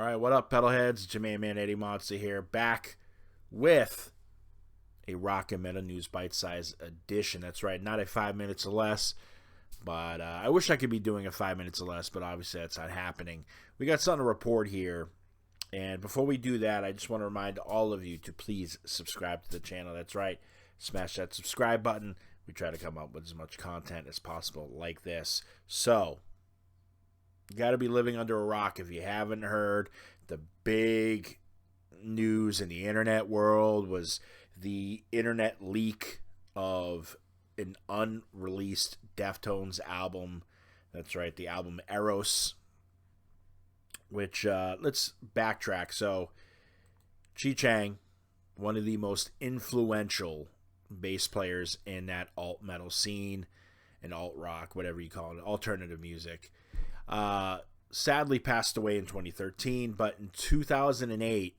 right, what up, pedalheads? Jermaine Man Eddie Monster here, back with a rock and metal news bite-size edition. That's right, not a 5 minutes or less, but I wish I could be doing a 5 minutes or less, but obviously that's not happening. We got something to report here, and before we do that, I just want to remind all of you to please subscribe to the channel. That's right, smash that subscribe button. We try to come up with as much content as possible like this. So, you got to be living under a rock if you haven't heard. The big news in the internet world was the internet leak of an unreleased Deftones album. That's right, the album Eros, which, let's backtrack. So, Chi Chang, one of the most influential bass players in that alt metal scene, and alt rock, whatever you call it, alternative music, sadly passed away in 2013. But in 2008,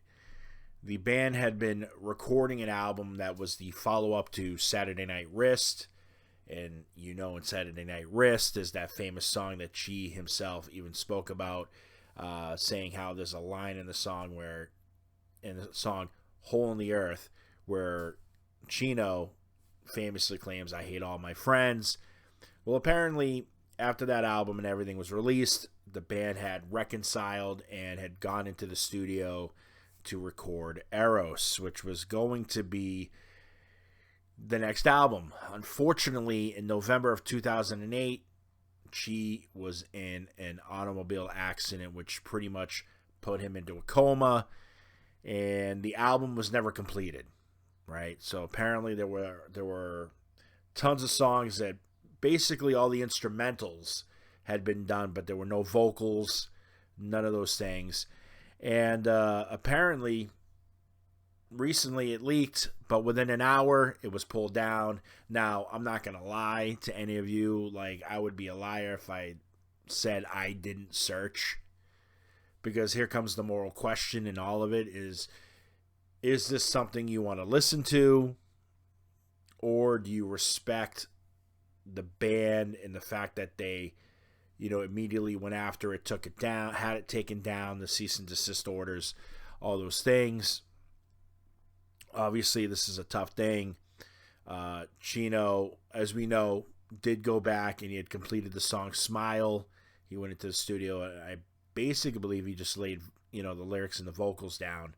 the band had been recording an album that was the follow-up to Saturday Night Wrist. And you know, in Saturday Night Wrist is that famous song that Chi himself even spoke about, saying how there's a line in the song Hole in the Earth, where Chino famously claims, "I hate all my friends." Well, apparently, after that album and everything was released, the band had reconciled and had gone into the studio to record Eros, which was going to be the next album. Unfortunately, in November of 2008, Chi was in an automobile accident, which pretty much put him into a coma, and the album was never completed, right? So apparently there were tons of songs that basically all the instrumentals had been done, but there were no vocals, none of those things. And apparently, recently it leaked, but within an hour, it was pulled down. Now, I'm not going to lie to any of you. Like, I would be a liar if I said I didn't search. Because here comes the moral question in all of it is this something you want to listen to? Or do you respect the band and the fact that they, immediately went after it, took it down, had it taken down, the cease and desist orders, all those things. Obviously, this is a tough thing. Chino, as we know, did go back and he had completed the song Smile. He went into the studio. I basically believe he just laid, the lyrics and the vocals down.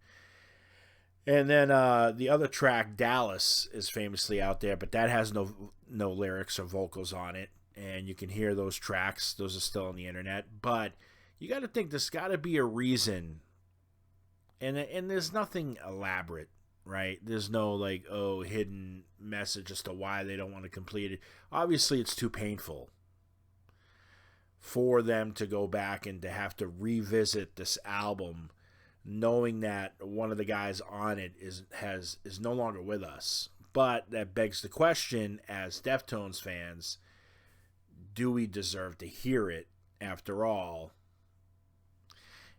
And then the other track, Dallas, is famously out there, but that has no lyrics or vocals on it. And you can hear those tracks. Those are still on the internet. But you got to think there's got to be a reason. And there's nothing elaborate, right? There's no, hidden message as to why they don't want to complete it. Obviously, it's too painful for them to go back and to have to revisit this album, knowing that one of the guys on it is no longer with us. But that begs the question, as Deftones fans, do we deserve to hear it after all?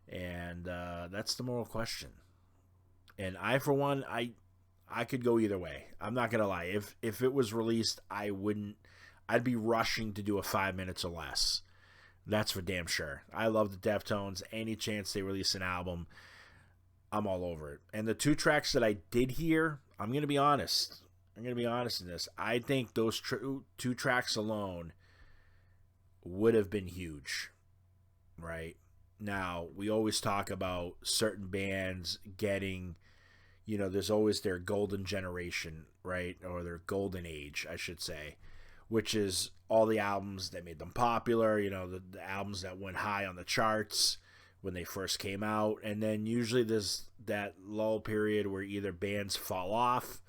And that's the moral question. And I, for one, I could go either way. I'm not gonna lie. If it was released, I'd be rushing to do a 5 minutes or less. That's for damn sure. I love the Deftones. Any chance they release an album, I'm all over it. And the two tracks that I did hear, I'm going to be honest. I'm going to be honest in this. I think those two tracks alone would have been huge, right? Now, we always talk about certain bands getting, there's always their golden generation, right? Or their golden age, I should say, which is all the albums that made them popular, the albums that went high on the charts when they first came out. And then usually there's that lull period where either bands fall off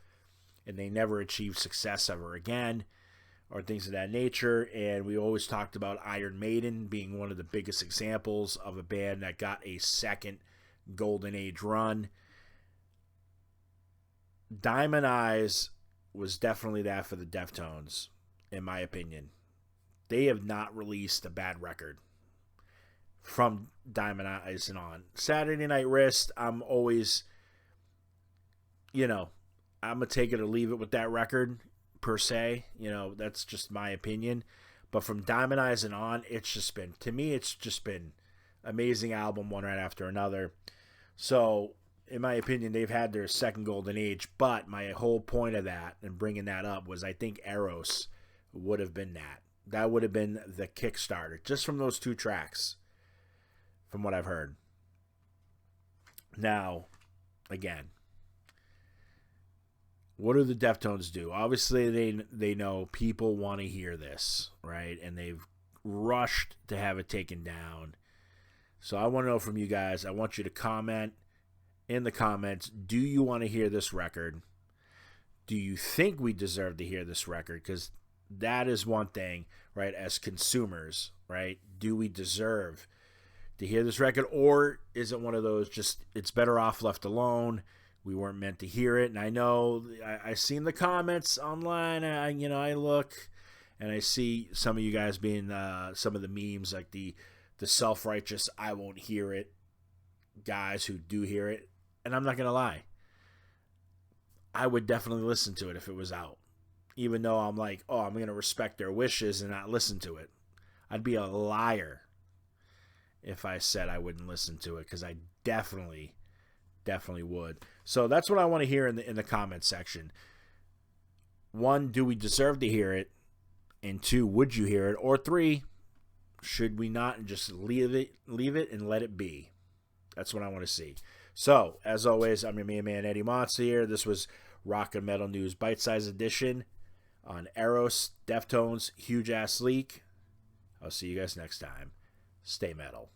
and they never achieve success ever again, or things of that nature. And we always talked about Iron Maiden being one of the biggest examples of a band that got a second golden age run. Diamond Eyes was definitely that for the Deftones, in my opinion. They have not released a bad record from Diamond Eyes and on. Saturday Night Wrist, I'm always, I'm going to take it or leave it with that record, per se. That's just my opinion. But from Diamond Eyes and on, it's just been amazing album, one right after another. So, in my opinion, they've had their second golden age. But my whole point of that and bringing that up was I think Eros would have been that. That would have been the Kickstarter, just from those two tracks, from what I've heard. Now, again, what do the Deftones do? Obviously, they know people want to hear this, right? And they've rushed to have it taken down. So I want to know from you guys. I want you to comment in the comments. Do you want to hear this record? Do you think we deserve to hear this record? Because that is one thing, right? As consumers, right? Do we deserve to hear this record? Or is it one of those just, it's better off left alone? We weren't meant to hear it. And I know I seen the comments online. I look and I see some of you guys being some of the memes, like the self-righteous I won't hear it guys who do hear it. And I'm not going to lie. I would definitely listen to it if it was out. Even though I'm like, oh, I'm going to respect their wishes and not listen to it. I'd be a liar if I said I wouldn't listen to it, because I definitely would. So that's what I want to hear in the comment section. 1, do we deserve to hear it? And 2, would you hear it? Or 3, should we not and just leave it and let it be? That's what I want to see. So, as always, I'm your main man, Eddie Monster here. This was Rock and Metal News Bite Size Edition on Eros, Deftones, Huge Ass Leak. I'll see you guys next time. Stay metal.